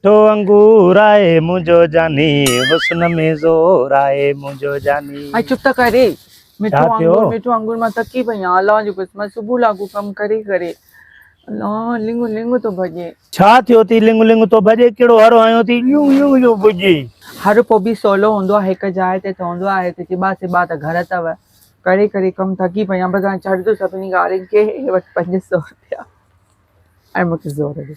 मिठो अंगूर आए मुझो जानी, हुस्न में जोर आए मुझो जानी। आई चुप त करे। मिठो अंगूर मां तकी पई आहियां। अलाह जो कसम सुबुह लागू कम करे करे अलाह लिंगू लिंगू तो भॼे। छा थियो थी लिंग लिंग तो भॼे? कहिड़ो हरो आयो थी यूं यूं यूं भुॼी? हर को बि सवलो हूंदो आहे, हिकु जाइ ते ठहंदो आहे त चिॿा चिॿा त घर अथव। करे करे कम थकी पई आहियां। बसि हाणे छॾ दो सभिनी ॻाल्हियुनि खे। हे वटि 500 रुपया ऐं मूंखे ज़ोर ॾे।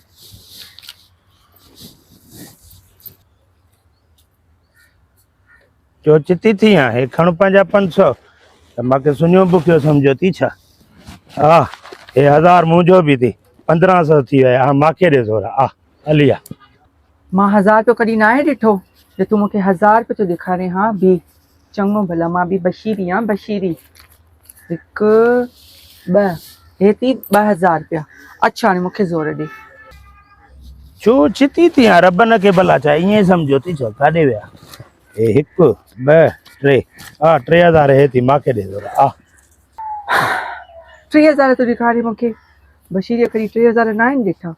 जो चिती थी हे खण पंहिंजा 500 त मूंखे सुञो बुखियो सम्झो थी छा? हा हे 1000 मुंहिंजो बि थी 1500 थी विया। हा मूंखे ॾे ज़ोर। हा हली आ। मां 1000 रुपयो कॾहिं न आहे ॾिठो जो तूं मूंखे 1000 रुपयो थो ॾेखारे। हा बि चङो भला मां बि बशीरी आहियां बशीरी। 1 2 हे थी 2000 रुपया। अच्छा हाणे मूंखे ज़ोर ॾे। छो चिती थी रब न के भला छा ईअं सम्झो थी छा? काॾे विया हे 1 2 3? हा 3000 हे थी मूंखे ॾे ज़ोर। हा 3000 तो ॾेखारे मूंखे। बशीरी कॾहिं 3000 न आहिनि ॾिठा।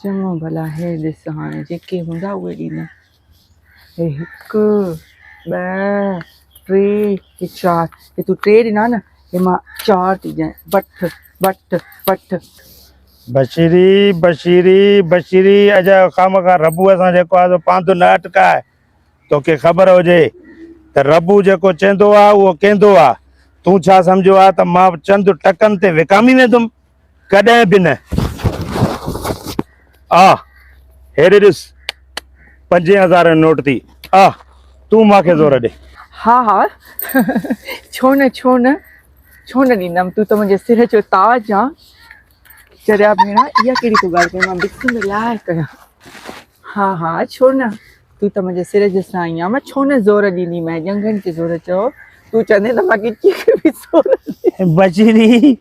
चङो भला हे ॾिस हाणे जेके हूंदा उहे ॾींदा। हे 1 2 3 हे 4। हे तूं 3 ॾिना न हे मां 4 थी ॾियां। वठ वठ वठ। बशीरी बशीरी बशीरी अजा खामखा रबू सां जेको आहे पांधो न अटकाए। तोखे ख़बर हुजे त रबू जेको चवंदो आहे उहो कंदो आहे। तूं छा सम्झो आहे त मां चंद टकनि ते विकामी वेंदुमि? कॾहिं बि न। आ हेॾे ॾिस 5000 नोट थी। आ तूं मूंखे ज़ोर ॾे। हा हा छो न छो न छो न ॾींदमि। तूं त मुंहिंजे सिर जो ताज आहे। चरिया भेण इहा कहिड़ी तूं ॻाल्हि कई? मां बिस्मिल्लाह कयां। हा हा छो न। तूं त मुंहिंजे सिर जो साईं आहे। मां छो न ज़ोर ॾींदी। मैं ॼंघनि खे ज़ोर चओ। तूं चवंदे त मां ॻिची खे बि ज़ोर ॾे। बशीरी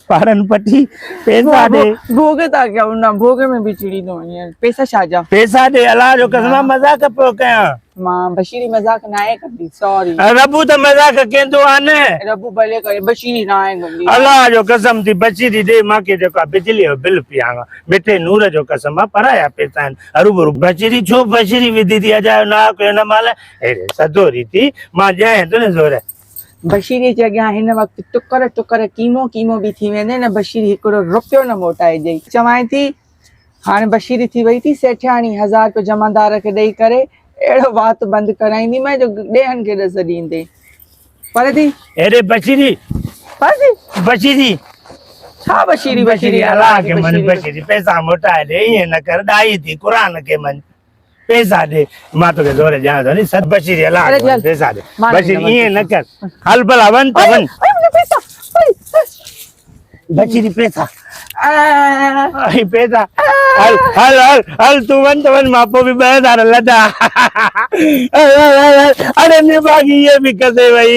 पारन पटी पैसा ॾे। भोग था कयूं न भोग में बि चिड़ी थो वञे। पैसा छा जा? पैसा ॾे। अलाह जो कसम मज़ाक पियो कयां। मां बशीरी मज़ाक न आहे कंदी। सॉरी। रबू त मज़ाक कंदो आहे न। रबू भले करे बशीरी न आहे कंदी। अलाह जो कसम थी बशीरी ॾे मूंखे जेको आहे बिजली जो बिल पियांव। मिठे नूर जो कसम आहे पराया पैसा आहिनि हरूभरू। बशीरी छो बशीरी विधी थी अजायो न कयो हिन महिल हेॾे सदोरी थी मां ॾियां थो न ज़ोर। बशीरी जे अॻियां हिन वक़्तु टुकर टुकर कीमो कीमो बि थी वेंदे न। बशीरी हिकिड़ो रुपयो न मोटाइजे। चवां थी हाणे बशीरी थी वई थी सेठियाणी। 1000 रुपयो जमादार खे ॾेई करे अहिड़ो वात बंदि कराईंदी मैं जो ॾेहनि खे ॾस ॾींदे। पर थी हेॾे बशीरी बशीरी छा बशीरी बशीरी अलाह के मन बशीरी पैसा मोटाए ॾे। ईअं न कर ॾाई थी क़ुरान के मन। पैसा ॾे मां तोखे ज़ोर ॾियां थो नी। सद बशीरी अलाह के मन पैसा ॾे। बशीरी ईअं न कर। हल भला वञ त वञ। बशीरी पैसा पैसा हल हल हल हल तूं वञ त वञ। मां पोइ बि 2000 लॾा। अरे निभागी ये भी कसे वई।